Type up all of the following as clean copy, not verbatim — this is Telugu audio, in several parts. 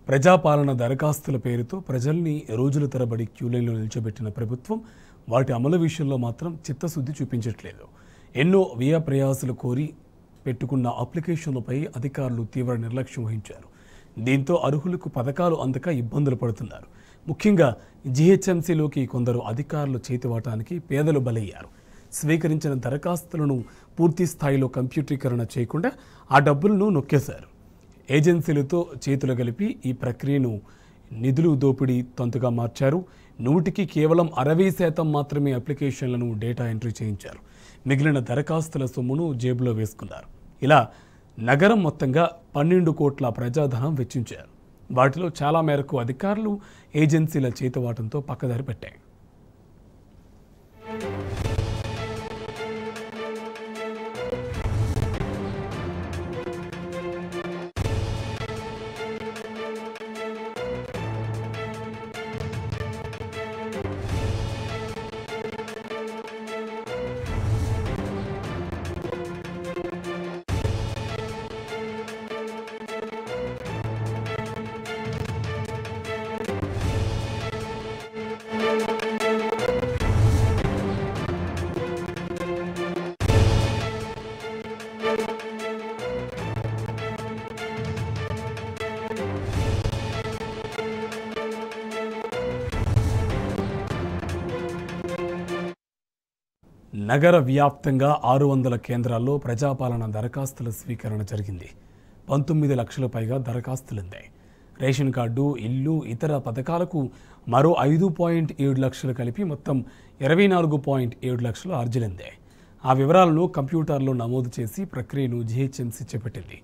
ప్రజాపాలన దరఖాస్తుల పేరుతో ప్రజల్ని రోజుల తరబడి క్యూలైన్లో నిల్చోబెట్టిన ప్రభుత్వం వాటి అమలు విషయంలో మాత్రం చిత్తశుద్ధి చూపించట్లేదు. ఎన్నో వ్యయ ప్రయాసాలు కోరి పెట్టుకున్న అప్లికేషన్లపై అధికారులు తీవ్ర నిర్లక్ష్యం వహించారు. దీంతో అర్హులకు పథకాలు అందక ఇబ్బందులు పడుతున్నారు. ముఖ్యంగా జీహెచ్ఎంసీలోకి కొందరు అధికారులు చేతివాటానికి పేదలు బలయ్యారు. స్వీకరించిన దరఖాస్తులను పూర్తి స్థాయిలో కంప్యూటరీకరణ చేయకుండా ఆ డబ్బులను నొక్కేశారు. ఏజెన్సీలతో చేతులు కలిపి ఈ ప్రక్రియను నిధులు దోపిడీ తంతుగా మార్చారు. 100కి కేవలం 60% మాత్రమే అప్లికేషన్లను డేటా ఎంట్రీ చేయించారు. మిగిలిన దరఖాస్తుల సొమ్మును జేబులో వేసుకున్నారు. ఇలా నగరం మొత్తంగా 12 కోట్ల ప్రజాధనం వెచ్చించారు. వాటిలో చాలా మేరకు అధికారులు ఏజెన్సీల చేతివాటంతో పక్కదారి పెట్టాయి. నగర వ్యాప్తంగా 600 కేంద్రాల్లో ప్రజాపాలన దరఖాస్తుల స్వీకరణ జరిగింది. 19 లక్షల పైగా దరఖాస్తులుందాయి. రేషన్ కార్డు, ఇల్లు, ఇతర పథకాలకు మరో 5.7 లక్షలు కలిపి మొత్తం 24.7 లక్షలు అర్జీలుందాయి. ఆ వివరాలను కంప్యూటర్లో నమోదు చేసి ప్రక్రియను జీహెచ్ఎంసీ చేపట్టింది.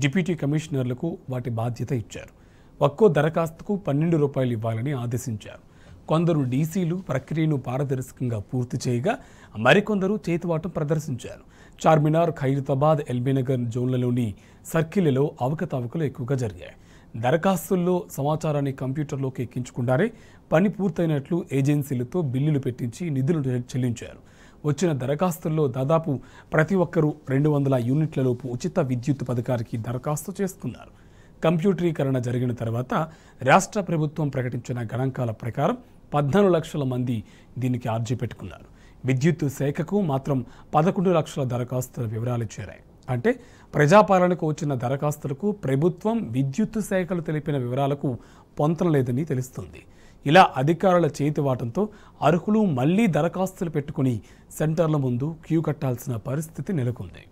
డిప్యూటీ కమిషనర్లకు వాటి బాధ్యత ఇచ్చారు. ఒక్కో దరఖాస్తుకు ₹12 ఇవ్వాలని ఆదేశించారు. కొందరు డీసీలు ప్రక్రియను పారదర్శకంగా పూర్తి చేయగా మరికొందరు చేతివాటం ప్రదర్శించారు. చార్మినార్, ఖైరతాబాద్, ఎల్బీనగర్ జోన్లలోని సర్కిళ్లలో అవకతవకలు ఎక్కువగా జరిగాయి. దరఖాస్తుల్లో సమాచారాన్ని కంప్యూటర్లోకి ఎక్కించకుండానే పని పూర్తయినట్లు ఏజెన్సీలతో బిల్లులు పెట్టించి నిధులు చెల్లించారు. వచ్చిన దరఖాస్తుల్లో దాదాపు ప్రతి ఒక్కరూ 200 యూనిట్లలోపు ఉచిత విద్యుత్ పథకానికి దరఖాస్తు చేసుకున్నారు. కంప్యూటరీకరణ జరిగిన తర్వాత రాష్ట్ర ప్రభుత్వం ప్రకటించిన గణాంకాల ప్రకారం 14 లక్షల మంది దీనికి అర్జీ పెట్టుకున్నారు. విద్యుత్ శాఖకు మాత్రం 11 లక్షల దరఖాస్తుల వివరాలు చేరాయి. అంటే ప్రజాపాలనకు వచ్చిన దరఖాస్తులకు ప్రభుత్వం, విద్యుత్ శాఖలు తెలిపిన వివరాలకు పొంతన లేదని తెలుస్తుంది. ఇలా అధికారుల చేతివాటంతో అర్హులు మళ్లీ దరఖాస్తులు పెట్టుకుని సెంటర్ల ముందు క్యూ కట్టాల్సిన పరిస్థితి నెలకొంది.